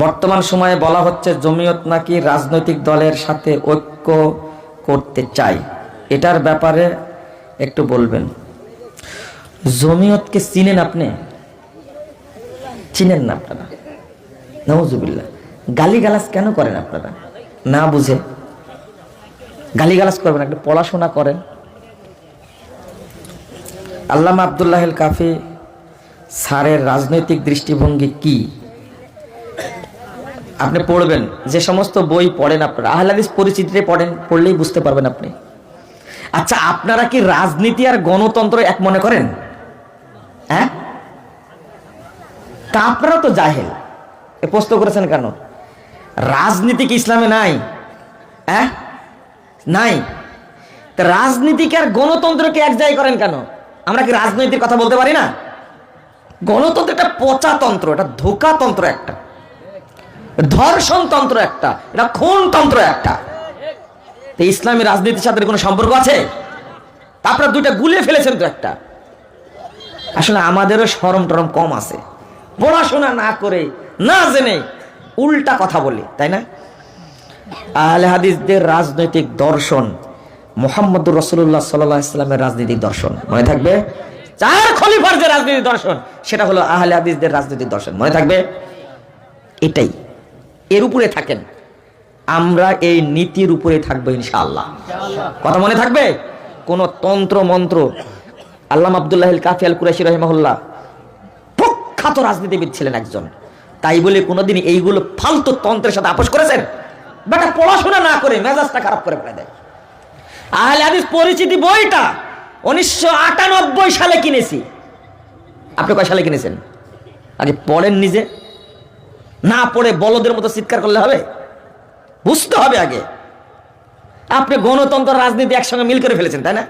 বর্তমান সময়ে বলা হচ্ছে জমিয়ত নাকি রাজনৈতিক দলের সাথে ঐক্য করতে চায়, এটার ব্যাপারে একটু বলবেন। জমিয়তকে চিনেন আপনি? চিনেন না আপনারা? নাউজুবিল্লাহ। গালিগালাজ কেন করেন আপনারা? না বুঝে গালিগালাজ করবেন, একটু পড়াশোনা করেন। আল্লামা আব্দুল্লাহিল কাফি স্যারের রাজনৈতিক দৃষ্টিভঙ্গি কি আপনি পড়বেন। যে সমস্ত বই পড়েন আপনারা, আহলে হাদিস পরিচিতিতে পড়েন, পড়লেই বুঝতে পারবেন আপনি। আচ্ছা, আপনারা কি রাজনীতি আর গণতন্ত্র এক মনে করেন? হ্যাঁ, তা আপনারা তো জাহেল। এ প্রশ্ন করেছেন কেন? রাজনীতি কি ইসলামে নাই? হ্যাঁ, নাই। তা রাজনীতিকে আর গণতন্ত্রকে এক জায়গায় করেন কেন? আমরা কি রাজনৈতিক কথা বলতে পারি না? গণতন্ত্র একটা পচাতন্ত্র, এটা ধোকাতন্ত্র, একটা ধর্ষণতন্ত্র, একটা এটা খুনতন্ত্র একটা। তো ইসলামী রাজনীতির সাথে কোনো সম্পর্ক আছে? আপনারা দুইটা গুলিয়ে ফেলেছেন তো একটা। আসলে আমাদেরও শরম টরম কম আছে, পড়াশোনা না করে না জেনে উল্টা কথা বলি, তাই না? আহলে হাদিসদের রাজনৈতিক দর্শন মুহাম্মদুর রাসূলুল্লাহ সাল্লাল্লাহু আলাইহি ওয়াসাল্লামের রাজনৈতিক দর্শন, মনে থাকবে? চার খলিফার যে রাজনৈতিক দর্শন, সেটা হলো আহলে হাদিসদের রাজনৈতিক দর্শন, মনে থাকবে? এটাই, এর উপরে থাকেন। আমরা এই নীতির উপরে থাকবো ইনশাআল্লাহ। কথা মনে থাকবে? কোন তন্ত্র মন্ত্র, আল্লামা আব্দুল্লাহিল কাফি আল কুরাইশি রাহিমাহুল্লাহ প্রখ্যাত রাজনীতিবিদ ছিলেন একজন, তাই বলে কোনোদিন এইগুলো ফালতু তন্ত্রের সাথে আপোষ করেছেন? বেটা পড়াশোনা না করে মেজাজটা খারাপ করে ফেলে দেয়। আহলে হাদিস পরিচিতি বইটা 1998 সালে কিনেছি। আপনি কয় সালে কিনেছেন? আগে পড়েন নিজে, না পড়ে বলদের মতো চিৎকার করলে হবে? বুঝতে হবে আগে। আপনি গণতন্ত্র রাজনীতি একসঙ্গে মিল করে ফেলেছেন, তাই না?